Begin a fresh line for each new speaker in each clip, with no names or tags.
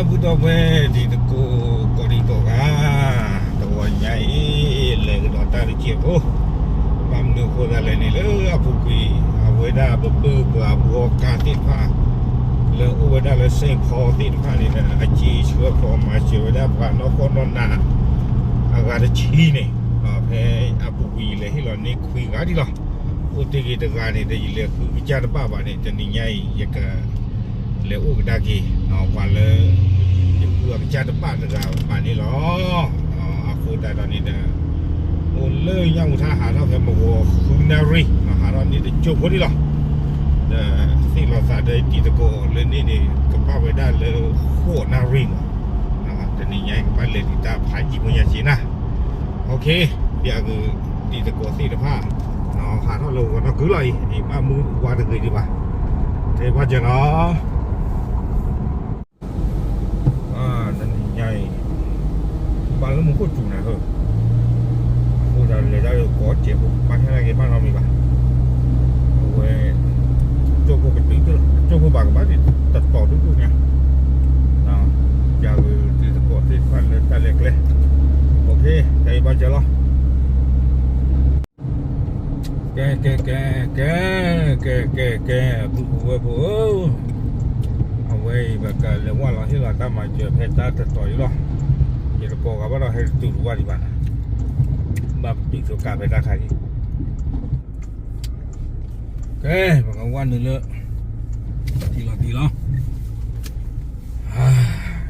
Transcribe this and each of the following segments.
不到呗，这个高里高啊，多伢伊来个老大的结果，把我们活在来呢了，不贵，为了不我干的话，了为了生活的话呢，机车跑嘛，就为了把那个那个的钱呢，陪不贵了，迄个你亏个的了，我这个个呢，这一类个家的爸爸呢，这你伢一个。le u da ki kwa le ku ka cha de pa de ga pa ni lo a fu da da ni da o le yang u tha ha lo phe mo ko hunari ha lo ni de chou ko ni lo da si lo sa de ti de ko le ni ni ka pa we da le ho na ring de ni yang pa le ti ta pha ji mo ya chi na okay bia ku ti de ko si de pha ha lo lo nó cứ lại thì ba mu qua được người đi ba thế qua giờ nó bạn nó muốn có chủ nào hơn, bây giờ lấy ra được có chế phục bán hai cái bán nào mình bảo, rồi cho cô cái tính cho cô bà cái bán thì tật bỏ đúng luôn nha, nào giờ thì có thì phải lên ta lệch lên, ok, đây bao giờ lo, cái bố vậy và cả nếu mà là là ta mà chưa phải ta tật tỏi lo thì nó có bắt đầu hay từ qua đi bạn mà bị số cả phải ra khai đi ok và còn quan nữa tí lo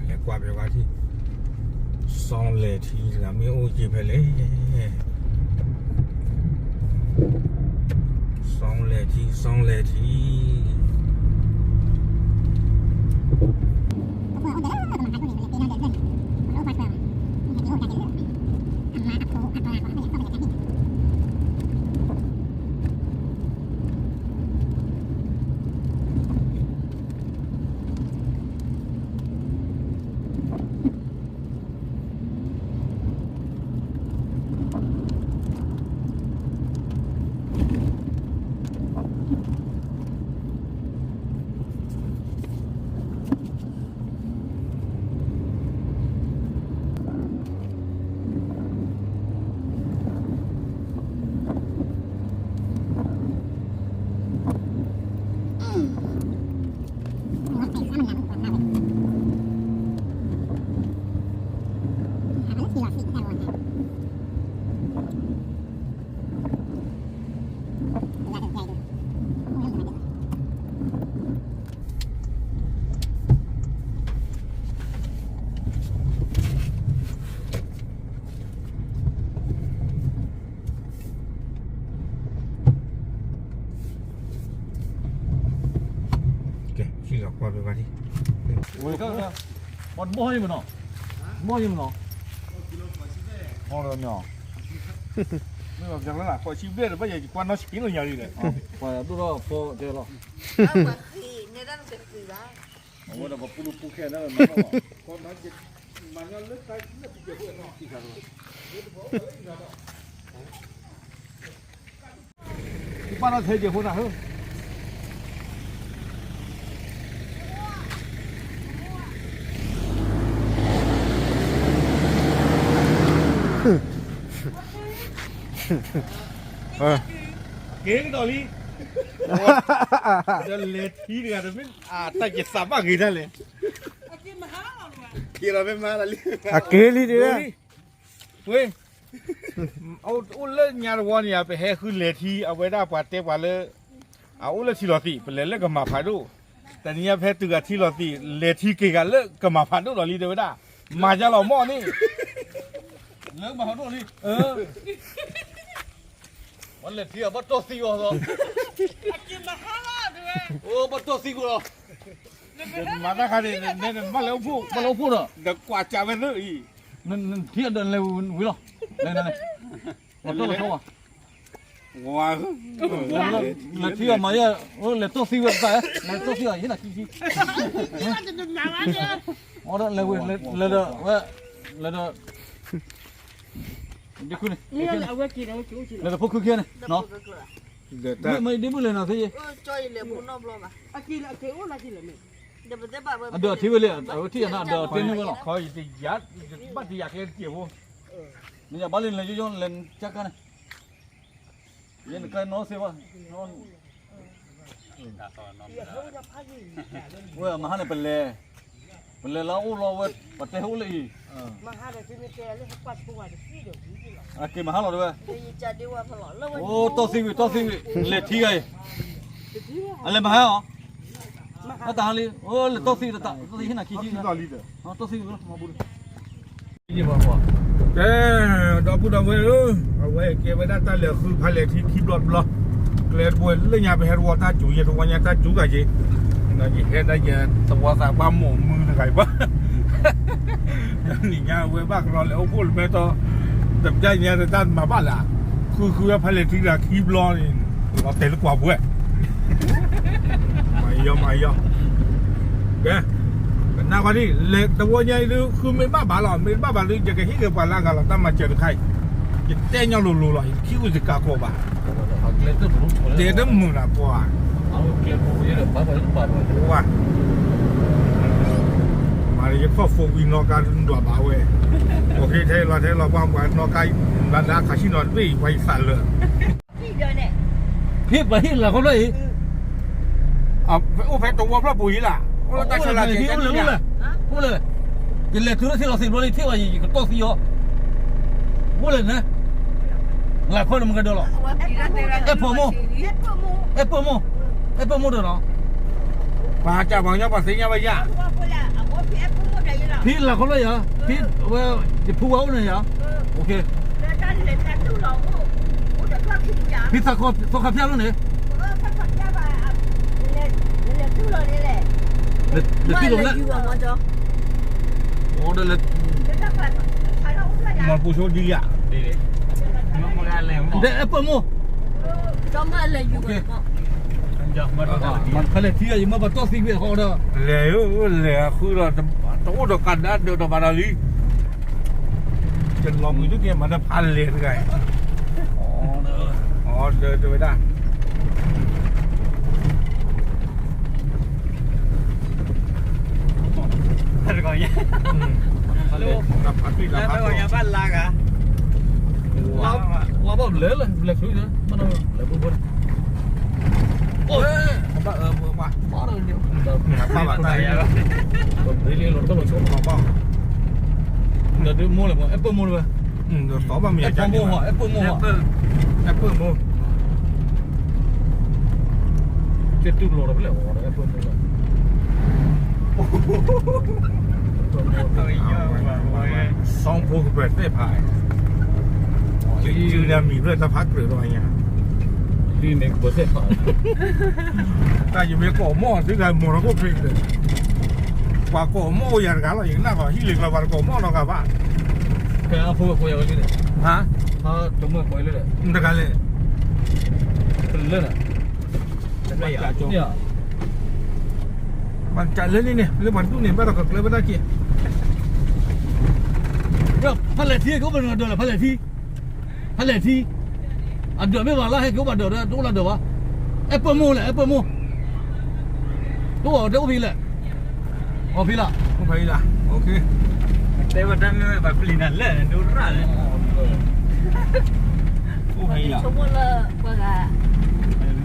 lại qua về qua thì xong lệ thì là mấy ô chỉ phải lấy xong lệ thì qua về qua đi.
Ôi các con môi mà nó. Ngon rồi nhỏ. Nhưng mà chẳng là khỏi chim biết rồi bây giờ quan nó chín rồi nhiều gì đấy. Phải tôi đó phô chơi lo.
Mà khi người ta sẽ cười ra.
Mà nó bảo pu khe nó con nó mà nó lướt tay nó bị kiểu nó chỉ cả rồi. Cái ba nó thấy gì hơn nào hơn. Kế cái đi. Đó lệ thí được rồi mình ta chỉ sắm bằng gì đó lệ. Kia là bên má là li.
Kế đi đi.
Quên. Ô lên nhà rồi nhà phải hè khứ lệ thí ở bên đó quả tép quả lệ. Ô lên thí lọt tị, phải lệ cái mà phải đâu. Tại nhà phải từ cái thí lọt tị lệ thí cái lệ cái mà phải đâu đó li đấy đó. Mà ra lò mò đi. Lỡ mà họ đâu đi.วันเล็ดที่อ่ะบัดโตซิวเหรอกินมาห้าล้านด้วยโอ้บัดโตซิวเหรอมาได้ค่ะเนี่ยมาแล้วพูดเหรอเด็กกว่าจะเป็นเรื่องอีนั่นเที่ยเดินเร็ววิ่งหรอนั่นบัดโตเลยเขาอ่ะว้าวแล้วเที่ยมาเนี่ยโอ้เล็ดโตซิวไปเล็ดโตซิวอะไรที่ไหนที่อ๋อเร็วเร็วđi khu này. Là phố kia này, nó. Mấy đứa lên nào thế gì?
Chơi lệ muốn nó lo mà.
Aki là cái ô là gì là mình.
เดี๋ยวมันจะแบบ
อันเดียวที่ไปเลยที่อันนั้นเดียวเต็มเลยเขาอีกยัดบัดอยากเล่นเกี่ยวนี่จะบ้านเล่นเลยย้อนเล่นจักกันยันกันน้องเสียวน้องเว้ยมาหาเนี่ยเป็นเลยแล้วเราเว้ยปัดเตะหูเลย
มาหาเดี๋ยวที่มีแกเลยเขาปัดตัวเดี๋ยวพี่เดี๋ยวพี่หรอ
อ่ะกินมาหาเราด้วย
จะจัดดีว่าพลอแล้ววัน
โอ้ตัวซีวีเล็ดที่ไงอะไรมาฮะอ๋อมาตาลีโอ้ตัวซีที่ไหนขี้จีนะอ๋อตัวซีมาบุญยี่บ้าว่ะ
แกดอกพูดเอาไว้เอาไว้เก็บไว้ได้ตาเหลือคือพันเหลือที่คลิปรถบล็อกเกลือบัวเรื่องยาไปเฮรัวตาจู่ยันทุกวันยาตาจู่กันจีนั่นยี่เฮ็ดได้ยันตัวสาบ้าหมูมือไงบ้านี่ยาเว้ยบ้ากรอแล้วพูดไปต่อแต่ใจเนี่ยด้านมาบ้านละคือพันเหลือที่ละคลิปรอนี่เราเตะลูกกว่าบัวไม่ยอมแกน่าว่านี่เล็กตัวใหญ่หรือคือไม่บ้าบ้าหรอกไม่บ้าบ้าหรือจะแค่ที่เกิดปัญหากันเราต้องมาเจอใครจะเต้นยังรู้เลยคิดว่าจะกล้าโกบ้าเดี๋ยวมึงนะปัวว่ามาเลยก็ฟูวินนอการดัวบ้าเว้ยโอเคเทเราบ้างกว่านอการร้านคาสิโนวิ่งไปสั่นเลย
พี่เดินเนี่ย
พี่ไปที่หลังเขาเลย
โอ้แพ้ตัวพระปุ๋ยล่ะโอ้ตาฉลาดเจ๋งเลย
พูดเลยกินเลยคือที่เราสิบวันที่ว่าอยู่กับโต๊ะซีโอพูดเลยนะหลายคนมันก็โดนหรอกเอฟโปโมเดอร์เนาะ
มาจากบางอย่างภาษียังไม่ยาก
พี่หลังเขาเลยเหรอพี่ว่าจะพูดเอาเนี่ยเหรอโอเคพี่สักคนสักคนเพี้ยนแล้วเนี่ยเดี๋ยวพี่ลงแล้วโอ้เดี๋ยว
มันผู้โชคดีอ่ะเ
ดี๋ยวเอฟเปิลโม่มันเขาเลยที่ยังมาบัดโต๊ะซีเวียเขาเด้อ
เลยคือเราต้องดูกันนะเดี๋ยวเรามาลีจะลองมือทุกอย่างมันจะพันเลยไงอ๋อเดินไปได้
อะไรก่อนเนี่ยลูกแล้วไปวันยาบ้านลากอ่ะ
ว่าบ่เหลือเลยช่วยนะมันเอาเหลือบุญโอ้ย
บ้าบ้า
บ้าเลยเดียว
บ้าบ้าตายแล้ว
เดี๋ยวเราต้องลงชมบ้าบ้าเดี๋ยวดูโม่เลยบ่แอปเปิลโม่เลย
เดี๋ยวต่อมามีอะไร
โม่แอปเปิลโม่
แอปเปิลโม่
เจ็ดจุดโลแล้วไปแล้วแอปเปิลโม่
สองพูเปิดได้ผ่านจืดมีเพื่อนสักพักหรืออะไรเงี้ย
ที่เมกเบอร์เซ็ตผ่าน
แต่ยังไม่ก่อหม้อถึงกับหม้อเราก็พลิกเลยกว่าก่อหม้ออย่างนั้นเราอย่างนั้นก็ฮิลิกเราวันก่อหม้อเรากับบ้าน
แค่เอาพูดคุยกันเลย
ฮะ
ถ้าจมูกคุยเลย
นั่นกันเลย
เป็นเรื่องอ่ะเนี่ย
มันจัดเลยนี่เรื่องมันตู้เนี่ยไม่ต้องกับเลยไม่ได้กี่
พันเลที่เขาเป็นเดือดพันเลที่อันเดือดไม่ว่าละให้เขาบันเดือดทุกละเดือดวะแอปเปิลโม่แหละแอปเปิลโม่ตัวเดี๋ยวพี่แหละอ๋อพี่ละ
โอเค
แต่ว่าดันไม่แบบปลีนั่นเลยดูร่าเลย
โอเคละ
ชั่วโมงละเมื่อไง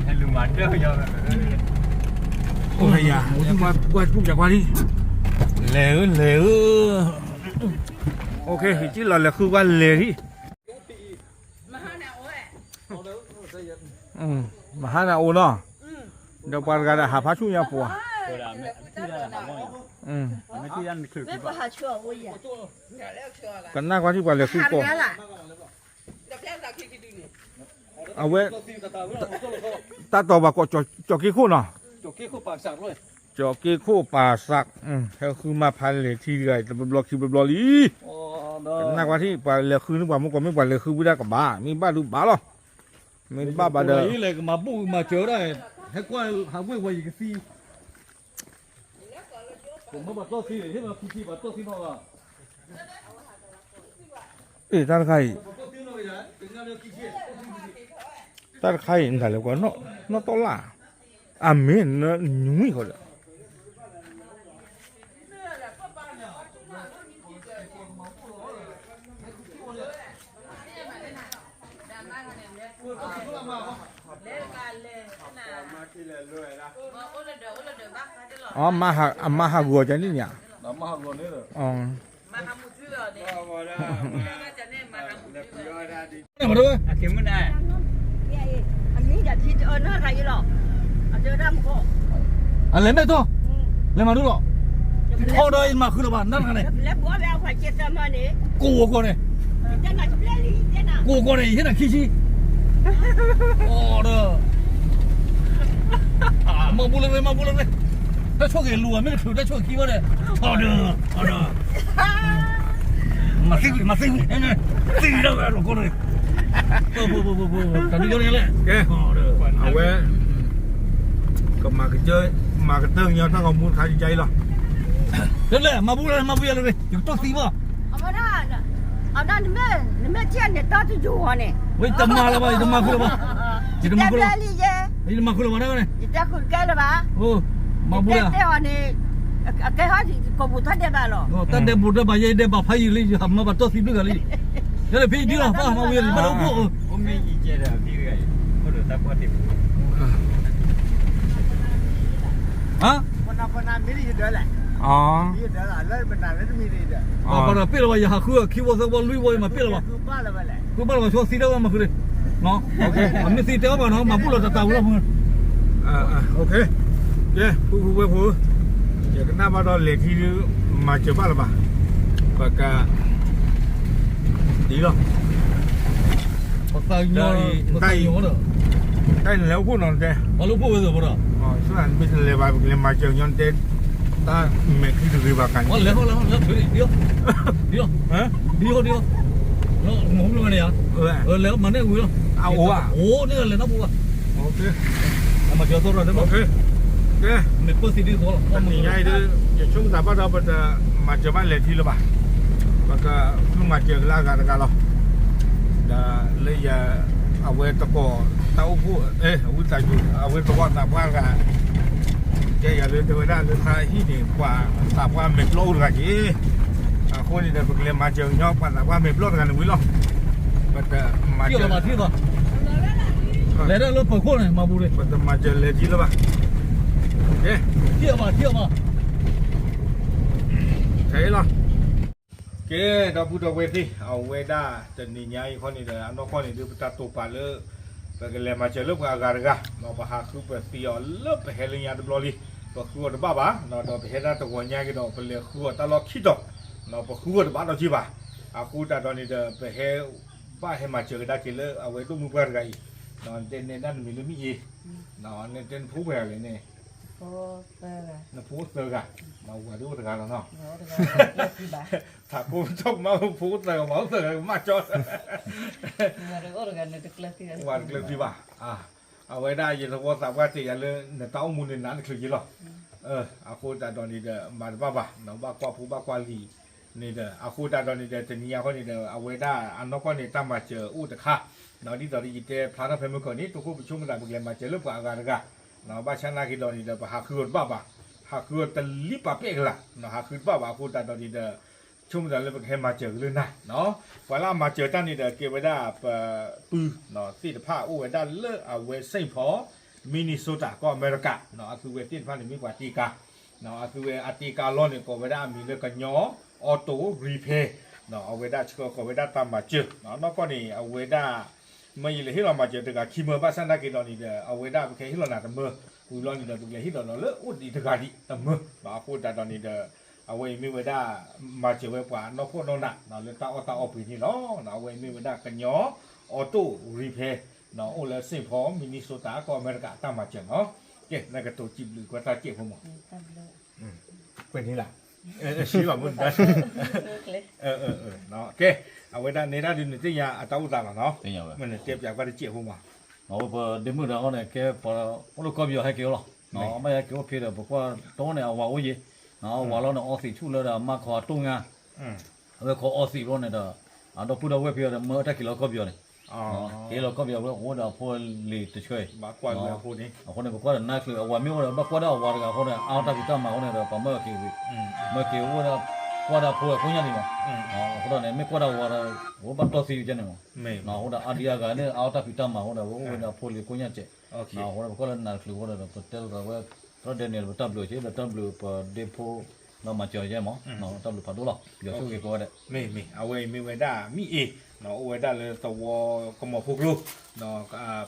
ให้ลุงมันเด้อยอม
โอเคอ่ะว่าพูดจากว่านี่เหลวโอเคที่เราเลยคือว่าเหลวที่มาหาหน้าโอเนาะเดี๋ยวปานกันหาพระชุ่มยาปัว
ไม่ที่ยันคือ
ไม่ปหาเชื่อวุ้ย
กันหน้ากว่าที่ปานเลยคือก่อนเอาไว้ตาต่อว่าก็จอกกี่คู่เนาะ
จอกกี้คู่ปากสักเลย
จอกกี้คู่ป่าสักเขาคือมาพันเลยที่ไรแต่เป็นบล็อกคิวเป็นบล็อกลีนักว่าที่ปานเลยคือนึกว่ามันก็ไม่ปานเลยคือไม่ได้กับบ้ามีบ้าหรือบ้าหรอไม่บ้าบ้าเด้อ
นี่เลยมาบุ้งมาเจอได้ให้กว่าหาเว้ยอีกสี่ผมมาบัดโต๊ะสี่ที่มาพี่บัดโต๊ะสี่นอกอ่ะ
ท่านใครนี่กันแล้วก็เนาะต้นละเมนเนาะยุ่งเขาเลย อ๋อมาหากัวจังนี่เนี่ย
น้ำมาหัวนี่เลย
อ๋อ
นี่มาดู
เข็มมันได้
อันนี้อย่าที่เออหน้าใครหรอกเจอดำก็
อะไรไม่ตัวเลยมาดูหรอพอได้มาคือระบาดนั่นกันเลย
แล้วบัวแววไฟเจ็ดสมานี่
กูก็เนี่ย
เจ้าหน้าจะเลี้ยงลีเจ้าหน้า
กูก็เนี่ยเห็นไหมขี้ชี้โอ้เด้อมาบุเลยมาบุเลยถ้าช่วยเห็นรัวไม่ได้ถือถ้าช่วยขี้ว่าเนี่ยโอ้เด้อมาซิเนี่ยซิแล้วแบบกูเลยบูตอนนี้เยอะเลย
แกเอาไว้ก็มากระเจยมากระเติ้งเนี่ยถ้าเขามูลค่าใจหรอ
เดี๋ยวเลยมาบุเลยอยู่ตัวซีบ่
เอามาได้เอาได้นี่แม่เจ้าเนี่ยต่อที่อยู่เนี่ย
เฮ้ยจะมาแล้วบ่จะมาคือแล้วบ่จะมาคือแล้ว
ลีเจ้
จะมาคือแล้วบ่ได้เนี่ย
จะคุณแกแล้วบ้า
โอ้มาบุเลย
เจ้าเนี่ยแกเขาที่กบุตรเดียบ้าหรอ
โอ้ตั้งแต่บุตรบ่ยัยได้บ่พายเลยทำมาบ่ตัวซีด้วยกันเลยเดี๋ยวพี่ดีหรอป้ามาบุเลยมาแล้วกู
ผมมีอีเจเด้อพี่เลยก็ดูตาปกติ
ฮะ
คนนั้นไม่ได้ยินเด้อแหละ
อ๋อ
ยินเด้อละเล่นเป็นนานแล้วมีดีเด้อ
อ๋อบ่ได้พี่ละว่าอย่าคือคิดว่าสักวันลุยบ่มาพี่ละว่า
คือบ้านละไปแหละ
กูบ่ว่าชัวซีแล้วมาคือเลยเนาะโอเคมันมีซีเตอบ่เนาะมาบุละตาแล้วมึง
โอเคเย้ผู้เดี๋ยวกันหน้ามาตอนเหล็กที่มาเจอบ้านหรือเปล่าปากกาดีหรอ
ตายอยู่ตายอยู่เด้อ
ได้แล้วพูดนอนเจ้
มาลูกพูดบ่ล่ะ
อ๋อส่วนไม่ใช่เลยว่าเลยมาเจอย้อนเต้ตาไม่คิดถึงว่ากัน
ว่าแล้วถือเดียวฮะเดียวแล้วงงเลยเนี่ยแล้วมันได้กูแล้วโอ้นี่เลยนะบัว
โอเค
มาเจอตัวเราได้บ่
โอเคโอเค
ไม่เปิดซีดีตัว
วันนี้ไงเด้ออย่าช่วงสายบ้านเราจะมาเจอบ้านเหล็กที่หรือเปล่าปากกาลุงมาเจอลากันกันเราเลยอย่าเอาไว้ตะโกเต้าผู้วิจัยอยู่เอาไว้ตะวันตะวันกันแกอย่าเลยเดินได้เลยท้ายที่นี่กว่าตะวันเม็ดโลกันจีคนนี้เดินไปเรียนมาเจอยอกตะวันเม็ดโลกันวิลล์มันจะมา
เที่
เจ
ยว
อ
มาที่ตัวแล้วเราเปิดคนเลยมาบุรี
มันจะมาเจอเลยที่หรือเปล่าโอเค
เที่ยวมา
ใช่หรอเกดาพูดเอาไว้ที่เอาไว้ได้แต่นี่ไงคนนี้เด้อน้องคนนี้ดูประตูป่าเลยแต่ก็เลยมาเจอเลิกอาการกันมาปะหาคือเป็นตีอ่อนเลิกไปเฮลิยาดูบอลลี่ก็คือว่าบ้าเนาะเราไปเห็นได้ตัวใหญ่กันเนาะเป็นเรื่องคือว่าตลอดคิดดอกเนาะพอคือว่าบ้านเราจีบ้าคือแต่ตอนนี้เด้อไปเฮบ้าให้มาเจอได้กินเลยเอาไว้ตู้มือเปิดกันนอนเต้นในด้านมีหรือมีอีนอนในเต้นผู้แบบเลยเนี่ย
โอ้เออ
นะพูดเจอกันเราว่าดูตะการแล้วเนาะ
โหเดี๋ยวที่บ้าน
ถ้ากูชอบมาพูดเจอมาเจอมาจอด
มาดูกันในตึกเล็กที่นั่น
วันเกลือที่ว่าเอาไว้ได้ยินทั้งว่าสามว่าจะอย่าเลยเนี่ยเต้ามูลในนั้นคือยี่หรออาคูแต่ตอนนี้เด้อมาบ้าเนาะบ้ากว่าผู้บ้ากว่าลีนี่เด้ออาคูแต่ตอนนี้เด้อจะนี่คนนี้เด้อเอาไว้ได้อันนั้นก็เนี่ยตั้งมาเจออู้ตะค่ะเนาะนี่ตอนนี้เจอพระนักเพลงเมื่อก่อนนี้ตัวคู่ประชุมกันได้บุกเรียนมาเจอเรื่องการกันกันเนาะบ้านชนะกินตอนนี้เด้อหาคือบ้าหาคือตะลิปะเป๊กละเนาะหาคือบ้าคูแต่ตอนนี้เด้อชุ่มแต่เลยให้มาเจอเรื่องนั้นเนาะเวลามาเจอตั้งนี่เด้อเก็บไว้ได้ปืนเนาะที่ผ้าอู้ไว้ได้เลิกเอาไว้เส้นพอมินนิโซตาก็อเมริกาเนาะคือเวทีนผ้านี่มีกว่าตีกาเนาะคือเวอติกาล้อนี่ก็ไว้ได้มีเรื่องกันย้อออโต้รีเพย์เนาะเอาไว้ได้ก็ไว้ได้ตามมาเจอเนาะนอกก็นี่เอาไว้ได้ไม่เลยที่เรามาเจอแต่กับคีเมอร์บ้านสันนักกินตอนนี้เด้อเอาไว้ได้แค่ที่เราหนาตะเมื่อกูร้อนนี่เด้อตุกเลยที่เราเลิกอุดดีตะการดิตะเมื่อมาพูดแต่ตอนนี้เด้อเอาไว้มีไว้ได้มาเจอไว้กว่านอกพวกนอกหนักเนาะเลยตาออกปีนี่เนาะเอาไว้มีไว้ได้กันย้อออโต้รีเพย์เนาะโอ้แล้วเส้นพอมินนิโซตาก็อเมริกาตามมาเจอเนาะเจ๊นั่นก็ตัวจิบหรือกว่าตาเจ็บผมเป็นนี่แหละชี้ว่ามึงได้เนาะโอเคเอาไว้ด้านในด้านดินที่ยาอัตราอุตสาหะเนาะมันเจ็บจากว่าจะเจ็บผมว่า
哦不，你们然后呢，给把我都搞不了还给了，然后没给我批的，不过多呢挖我也，然后挖了呢二十出来的马考东啊，我考20了呢的，啊都不到外边的，没得给了搞不了的，给了搞不了我的破里的吹，
มากกว่าเวลาพูดนี้
คน呢不过的那คือว่าไม่ว่า不过的挖的个คน呢，啊他给干嘛คน呢的，把没给，没给我的 quarter for kunya ni mo hoda ne me quarter wara wo ba to si je ne mo
မေ
na hoda adia ga ne outer pita ma hoda wo na poli kunya che
โอเค
na hoda ko na klu hoda tel ga wa to daniel tablo che da tablo pa depo na ma cho je mo na tablo pa do lo yo su ke ko de
မေအဝေမေဝဒါမိအေနော်အဝေဒါလေသဝကမဖုကလုနော်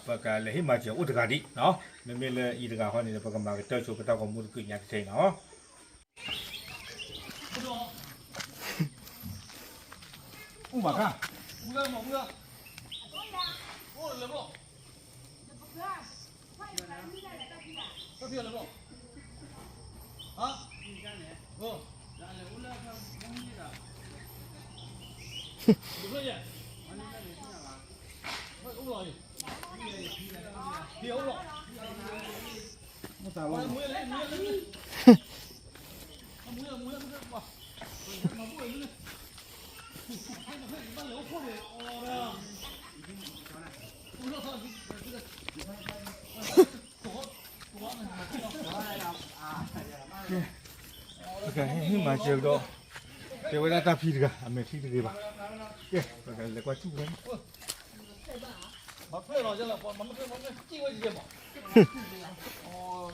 ပကလေဟိမချေဥဒဂါဒီနော်မေလေဤဒဂါဟောနေပကမာကတောချုကတော့ကမှုကိညာတဲ့နော်ဥမာက
不要嘛不要哦来不这边来不啊哦不可以
ပကဟိမချေတော့တေဝဒတာဖီဒကအမေဖီဒကေပါကဲပကလေကွာချူပဲ
把退了去了，把寄过去嘛。哦，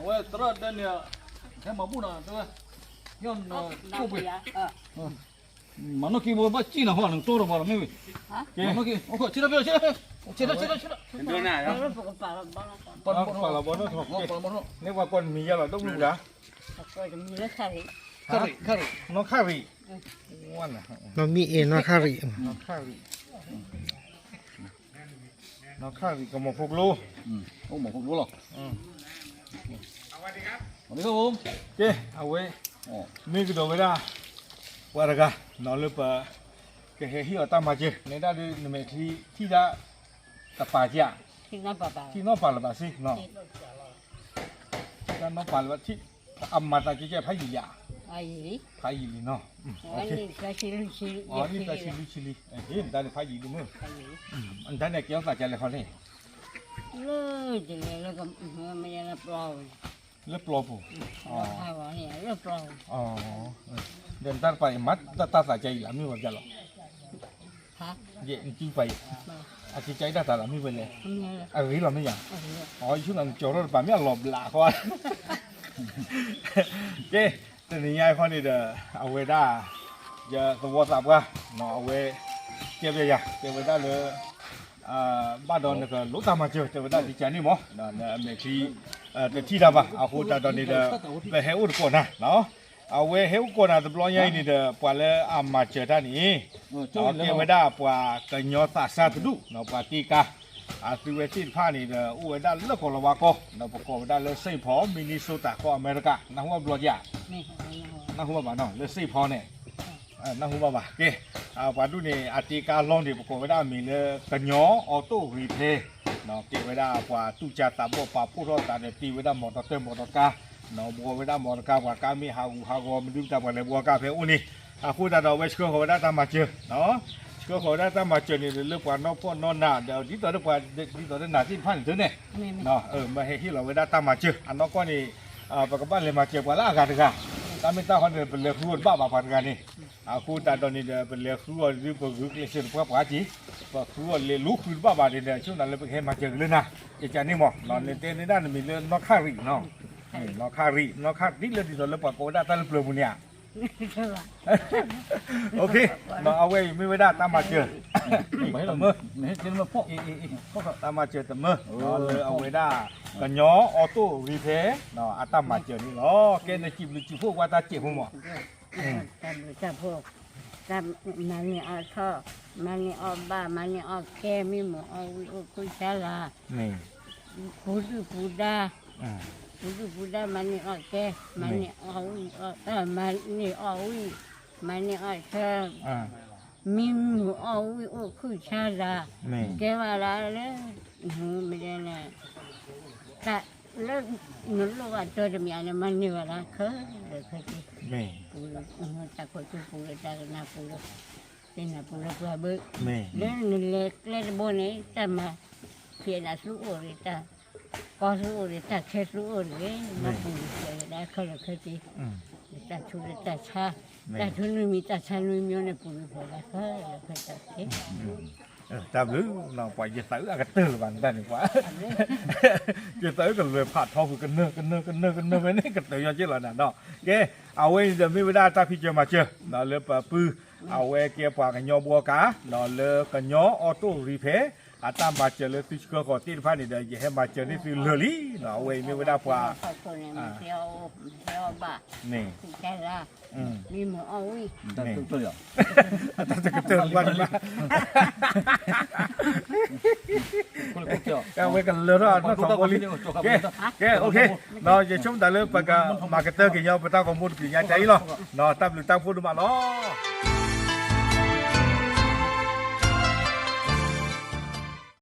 我也知道这里还马步呢，对吧？要那后背，马那给我把寄了话能多了吧？没有？啊？马那给，我去了不要去了，去了。
Đưa này đó.
ပါလာဘောနော်တော့နေဝကွန်မီရလာတော့ဘူးလားခရီနော်ခရီဝမ်းလား
nó bị nó khá rị
နော်ခရီကမဖုကလို့
哦，马步多了。สวัสดีครับผม
ကဲအဝဲ
哦，
မိကတော့ဝဲတာဝါရကနော်လပကဲဟီအတမချေနေတာဒီနမေခီခီတာတပါကြခီနော်ပါလာပါစီနော်ကနော်ပါလာတိအမတာကြီးဖိုင်ကြီးရဖိုင်ကြီးနော်โอเคอ๋อนี่ตาชิลิเฮ้ยဒါလည်းဖိုင်ကြီးလို့မအန်တန်နဲ့ကြောက်ကြလဲခေါ်နေလက်ပလောပူอ๋อเดินตัดไปมัดตัดสายใจละมีแบบจะหรอเย็นจริงไปอาทิตย์ใจได้แต่ละมีไปเลยอะไรเราไม่อย่างอ๋อช่วงนั้นจอดรถป่าไม่หลบหลาเขาเก้แต่นี่ยายคนนี้เด้อเอาไว้ได้จะตัวสับก็เนาะเอาไว้เก็บไปยังเก็บไว้ได้เลยบ้านดอนนี่ก็ลุกตามมาเจอเก็บไว้ได้ที่ใจนี่มั้งเนาะเมื่อกี้แต่ที่ดำอ่ะเอาพูดตอนนี้เด้อไปเฮอุดก่อนนะเนาะเอาไว้เฮอุดก่อนนะแต่ปลอยใหญ่นี่เด้อปลาเลยอามาเจอท่านนี้เอาเก็บไว้ได้ปลากันยอตาซาตุเนาะปลาตีกาตัวเวทีผ้านี่เด้ออุ้ยได้เลิกของเราว่าก็เนาะประกอบได้เลยเส้นพอมินนิโซตาก็อเมริกานะหัวบลอดยานะหัวบ้านเนาะเลยเส้นพอเนี่ยนะหัวบ้านเก้ปลาดูนี่อาตีกาลองดิประกอบได้มีเลยกันยอออโต้รีเพย์เนาะเก็บไว้ได้ปลาตู้จ่าตาบ่ปลาผู้รอดตาเนี่ยตีไว้ได้มอเตอร์มอเตอร์กาเนาะบัวไว้ได้มอเตอร์กาว่าการมีฮากมันดูตาว่าเลยบัวกาเพอุ้นี่พูดแต่เราไว้เชื่อเขาได้ตามมาเจอเนาะก็ขอได้ตามมาเจอนี่เรื่องกว่านอกพ่อนอนหน้าเดี๋ยวที่ต่อได้กว่าที่ต่อได้หน้าที่พันถึงเนี่ยเนาะมาให้ที่เราไว้ได้ตามมาเจออันนอกก็นี่ปกบ้านเลยมาเจอกว่าละกันกันตามไม่ตาคนเดินเป็นเรือครูบ้าพันกันนี่คู่ตาตอนนี้เป็นเรือครูหรือเป็นเรือเสือพวกปลาจีครูเลยลูกครูบ้าเนี่ยช่วงนั้นเลยไปเห็นมาเจอเลยนะจะนี่หมอนอนในเต็นท์ในด้านมีเรือนอกข้ารีเนาะนอกข้ารีเลยที่เราเลยปากโกได้ตาเปลือกมุนเนี่ยโอเคเราเอาไว้ไม่ได้ตามมาเจอไม่หรอกมือไม่เช่นมาพวกตามมาเจอแต่มือเราเลยเอาไว้ได้กันย้อออโต้รีเพย์เนาะตามมาเจอนี่เนาะแกในจีบหรือจีบพวกว่าตาเจ็บหัวหมอ
มันนี่เอาท่อมันนี่เอาบ้ามันนี่เอาแก้ไม่หมดเอาคุยชาลาพูดได้มันนี่เอาแก้มันนี่เอามันนี่เอามันนี่เอาเธอมีหมูเอาคุยชาลาแกว่าละเลยไม่ได้เลยแต่แล้วหนูรู้ว่าตัวจะมีอะไรมันนี่ว่าละคือเลยคือปูตะโกนปูตะนาปูเป็นนาปูปูเบิกแล้วนี่เล็กเล็กบนนี้แต่มาเพียรสู้เลยแต่ก็สู้เลยแต่แค่สู้เลยมาปูเลยได้เขาเลยคือที่ တာချူတာချာတာချူနမီတာချာနမျိုးနဲ့ပူလို့ခေါ်တာခါလည်းခက်တာဟဲ့
จับหรือน้องปล่อยจะซื้อกันตื้อวันได้ดีกว่าจะซื้อกันเลยผ่าท้องกันเนื้อไม่นี่กันตื้อยังเจ๊หล่ะนะเนาะแกเอาไว้จะไม่ได้ตาพี่จะมาเจอเนาะเลยปะปื้อเอาไว้เกี่ยวกับกันยอบัวกาเนาะเลยกันยอออโต้รีเพย์อาตามมาเจอเลยติดก็ตีฟ้านี่เดี๋ยวจะให้มาเจอนี่คือเลลี่เนาะเอาไว้ไม่ได้กว่า
เขาตัวนี้มันเที่ยวบ้า
นี่
คือแค่ละมีหมูเอาวิ
นี่ตัวเดียวแต่จะกระเตือนวันมาเอาไว้กันเลยเนาะน้องสองคนนี้โอเคเนาะจะชมแต่เรื่องปากกามาร์เก็ตเตอร์กี่ยอไปตั้งข้อมูลกี่ยาใจหรอเนาะตั้งหรือตั้งพูดมาเนาะ